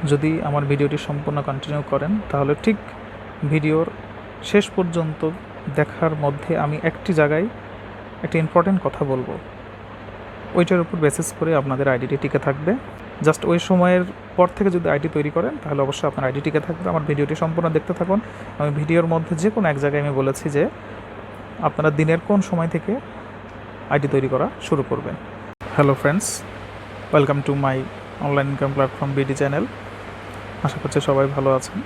যদি আমার ভিডিওটি সম্পূর্ণ কন্টিনিউ করেন তাহলে ঠিক ভিডিওর শেষ পর্যন্ত দেখার মধ্যে আমি একটি জায়গায় একটা ইম্পর্টেন্ট কথা বলবো, ওইটার উপর বেসিস করে আপনাদের আইডিটি টিকে থাকবে। জাস্ট ওই সময়ের পর থেকে যদি আইডি তৈরি করেন তাহলে অবশ্যই আপনার আইডি টিকে থাকবে। আমার ভিডিওটি সম্পূর্ণ দেখতে থাকুন। আমি ভিডিওর মধ্যে যে কোনো এক জায়গায় আমি বলেছি যে আপনারা দিনের কোন সময় থেকে আইডি তৈরি করা শুরু করবেন। Hello friends, welcome to my online income platform BD channel. আশা করছি সবাই ভালো আছেন।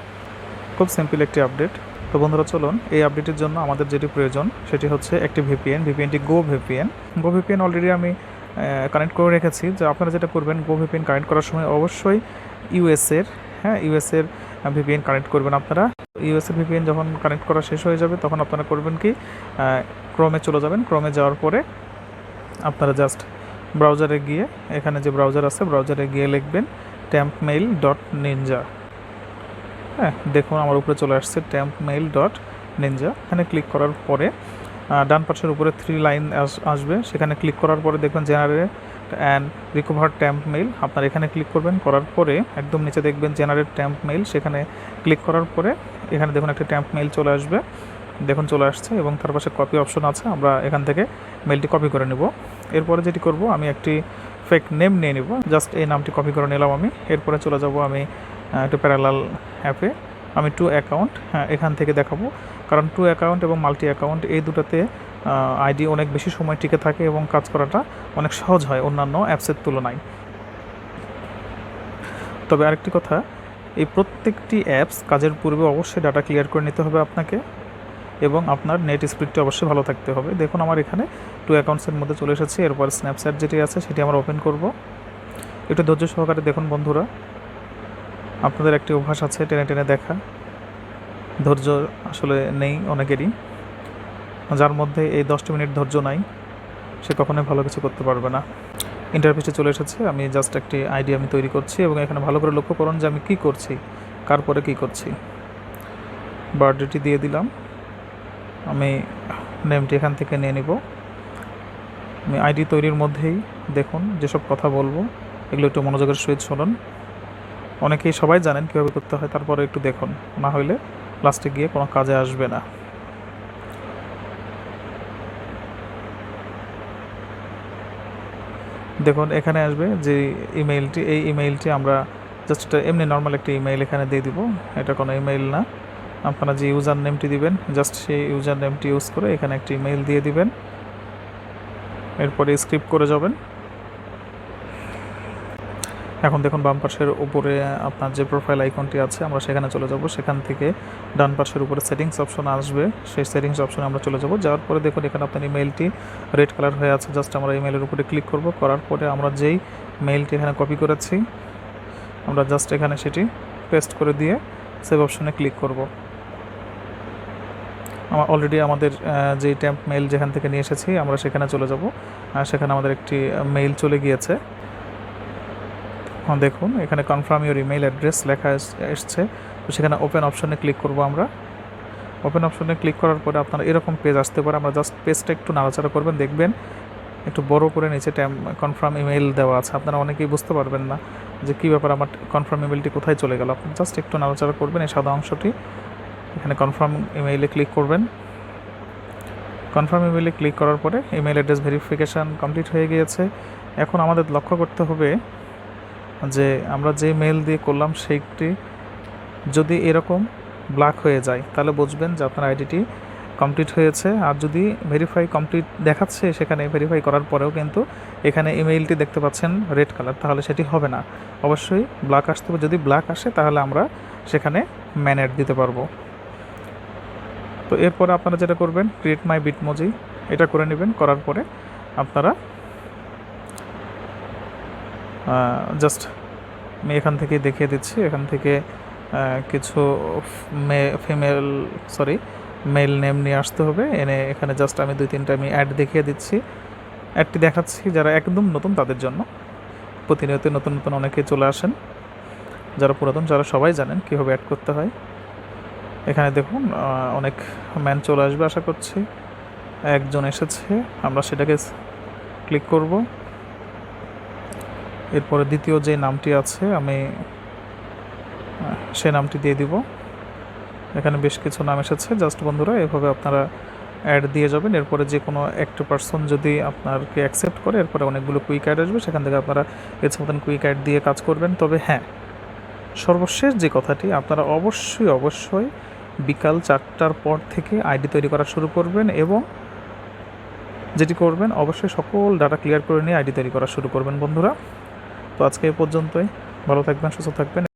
খুব সিম্পল একটি আপডেট। তো বন্ধুরা, চলুন এই আপডেটের জন্য আমাদের যেটি প্রয়োজন সেটি হচ্ছে একটি ভিপিএনটি গো ভিপিএন অলরেডি আমি কানেক্ট করে রেখেছি। যে আপনারা যেটা করবেন, গো ভিপিএন কানেক্ট করার সময় অবশ্যই ইউএসের ভিপিএন কানেক্ট করবেন। আপনারা ইউএসের ভিপিএন যখন কানেক্ট করা শেষ হয়ে যাবে তখন আপনারা করবেন কি, ক্রোমে চলে যাবেন। ক্রোমে যাওয়ার পরে আপনারা জাস্ট ব্রাউজারে গিয়ে, এখানে যে ব্রাউজার আছে ব্রাউজারে গিয়ে লিখবেন tempmail.ninja। দেখুন আমার উপরে চলে আসছে tempmail.ninja। এখানে ক্লিক করার পরে ডান পাশের উপরে 3 লাইন আসবে, সেখানে ক্লিক করার পরে দেখবেন generate and recover temp mail. আপনারা এখানে ক্লিক করবেন, করার পরে একদম নিচে দেখবেন জেনারেট ট্যাম্প মেইল। সেখানে ক্লিক করার পরে এখানে দেখুন একটা ট্যাম্প মেইল চলে আসবে, দেখুন চলে আসছে, এবং তার পাশে কপি অপশন আছে। আমরা এখান থেকে মেইলটি কপি করে নেব। এরপরে যেটি করব, আমি একটি ফেক নেম নিয়ে নেব। জাস্ট এই নামটি কপি করে নিলাম আমি। এরপরে চলে যাব আমি একটু প্যারালাল অ্যাপে। আমি 2 অ্যাকাউন্ট এখান থেকে দেখাবো, কারণ 2 অ্যাকাউন্ট এবং মাল্টি অ্যাকাউন্ট এই দুটাতে আইডি অনেক বেশি সময় টিকে থাকে এবং কাজ করাটা অনেক সহজ হয় অন্যান্য অ্যাপসের তুলনায়। তবে আরেকটি কথা, এই প্রত্যেকটি অ্যাপস কাজের পূর্বে অবশ্যই ডাটা ক্লিয়ার করে নিতে হবে আপনাকে, এবং আপনার নেট স্পিডটি অবশ্যই ভালো থাকতে হবে। দেখুন আমার এখানে 2 অ্যাকাউন্টসের মধ্যে চলে এসেছি। এরপর স্ন্যাপচ্যাট যেটি আছে সেটি আমরা ওপেন করব। একটু ধৈর্য সহকারে দেখুন বন্ধুরা, আপনাদের একটি অভ্যাস আছে টেনে টেনে দেখা, ধৈর্য আসলে নেই অনেকেরই। যার মধ্যে এই 10 মিনিট ধৈর্য নাই, সে কখনোই ভালো কিছু করতে পারবে না। ইন্টারফেসে চলে এসেছে। আমি জাস্ট একটি আইডি আমি তৈরি করছি, এবং এখানে ভালো করে লক্ষ্য করুন যে আমি কী করছি, কার পরে কী করছি। বার্থডেটি দিয়ে দিলাম, আমি নেমটি এখান থেকে নিয়ে নিব। আমি আইডি তৈরির মধ্যেই দেখুন যেসব কথা বলবো এগুলো একটু মনোযোগের সহিত শুনুন। অনেকেই সবাই জানেন কীভাবে করতে হয়, তারপরে একটু দেখুন, না হলে লাস্টে গিয়ে কোনো কাজে আসবে না। দেখুন এখানে আসবে যে ইমেইলটি, এই ইমেইলটি আমরা জাস্ট এমনি নর্মাল একটি ইমেইল এখানে দিয়ে দিব। এটা কোনো ইমেইল না। আপনারা যে ইউজার নেমটি দিবেন জাস্ট সেই ইউজার নেমটি ইউজ করে এখানে একটি ইমেইল দিয়ে দিবেন। এরপরে স্ক্রিপ্ট করে যাবেন। এখন দেখুন বাম পাশের উপরে আপনার যে প্রোফাইল আইকনটি আছে আমরা সেখানে চলে যাব। সেখান থেকে ডান পাশের উপরে সেটিংস অপশন আসবে, সেই সেটিংস অপশনে আমরা চলে যাব। যাওয়ার পরে দেখুন এখানে আপনার ইমেইলটি রেড কালার হয়ে আছে। জাস্ট আমরা ইমেইলের উপরে ক্লিক করব। করার পরে আমরা যেই মেইলটি এখানে কপি করেছি আমরা জাস্ট এখানে সেটি পেস্ট করে দিয়ে সেভ অপশনে ক্লিক করব। অলরেডি আমাদের যে ট্যাম্প মেইল যেখান থেকে নিয়ে এসেছি আমরা সেখানে চলে যাব। সেখানে আমাদের একটি মেইল চলে গিয়েছে। দেখুন এখানে কনফার্ম ইউর ইমেইল অ্যাড্রেস লেখা এসছে। তো সেখানে ওপেন অপশনে ক্লিক করব আমরা। ওপেন অপশনে ক্লিক করার পরে আপনার এরকম পেজ আসতে পারে। আমরা জাস্ট পেজটা একটু নাড়াচাড়া করবেন, দেখবেন একটু বড় করে নিচে কনফার্ম ইমেইল দেওয়া আছে। আপনারা অনেকেই বুঝতে পারবেন না যে কী ব্যাপার, আমার কনফার্ম ইমেইলটি কোথায় চলে গেল। আপনি জাস্ট একটু নাড়াচাড়া করবেন এই সাদা অংশটি, এখানে কনফার্ম ইমেইলে ক্লিক করবেন। কনফার্ম ইমেইলে ক্লিক করার পরে ইমেইল অ্যাড্রেস ভেরিফিকেশান কমপ্লিট হয়ে গিয়েছে। এখন আমাদের লক্ষ্য করতে হবে যে আমরা যে মেইল দিয়ে করলাম সেইটি যদি এরকম ব্ল্যাক হয়ে যায় তাহলে বুঝবেন যে আপনার আইডিটি কমপ্লিট হয়েছে। আর যদি ভেরিফাই কমপ্লিট দেখাচ্ছে সেখানে ভেরিফাই করার পরেও কিন্তু এখানে ইমেইলটি দেখতে পাচ্ছেন রেড কালার, তাহলে সেটি হবে না। অবশ্যই ব্ল্যাক আসতে হবে। যদি ব্ল্যাক আসে তাহলে আমরা সেখানে ম্যানেট দিতে পারবো। তো এরপরে আপনারা যেটা করবেন, ক্রিয়েট মাই বিটমোজি এটা করে নেবেন। করার পরে আপনারা জাস্ট আমি এখান থেকে দেখিয়ে দিচ্ছি। এখান থেকে কিছু মেল নেম নিয়ে আসতে হবে, এনে এখানে জাস্ট আমি 2-3টা আমি অ্যাড দেখিয়ে দিচ্ছি। অ্যাডটি দেখাচ্ছি যারা একদম নতুন তাদের জন্য। প্রতিনিয়ত নতুন নতুন অনেকে চলে আসেন, যারা পুরাতন যারা সবাই জানেন কীভাবে অ্যাড করতে হয়। এখানে দেখুন অনেক ম্যান চলে আসবে আশা করছি। একজন এসেছে, আমরা সেটাকে ক্লিক করব। এরপরে দ্বিতীয় যে নামটি আছে আমি সে নামটি দিয়ে দিব। এখানে বেশ কিছু নাম এসেছে, জাস্ট বন্ধুরা এভাবে আপনারা অ্যাড দিয়ে যাবেন। এরপরে যে কোনো একটা পার্সন যদি আপনাকে অ্যাকসেপ্ট করে, এরপরে অনেকগুলো কুইক অ্যাড আসবে, সেখান থেকে আপনারা ইচ্ছে মতন কুইক অ্যাড দিয়ে কাজ করবেন। তবে হ্যাঁ, সর্বশেষ যে কথাটি, আপনারা অবশ্যই বিকাল 4টার পর থেকে আইডি তৈরি করা শুরু করবেন, এবং যেটি করবেন অবশ্যই সকল ডাটা ক্লিয়ার করে নিয়ে আইডি তৈরি করা শুরু করবেন বন্ধুরা। তো আজকে এই পর্যন্তই। ভালো থাকবেন, সুস্থ থাকবেন।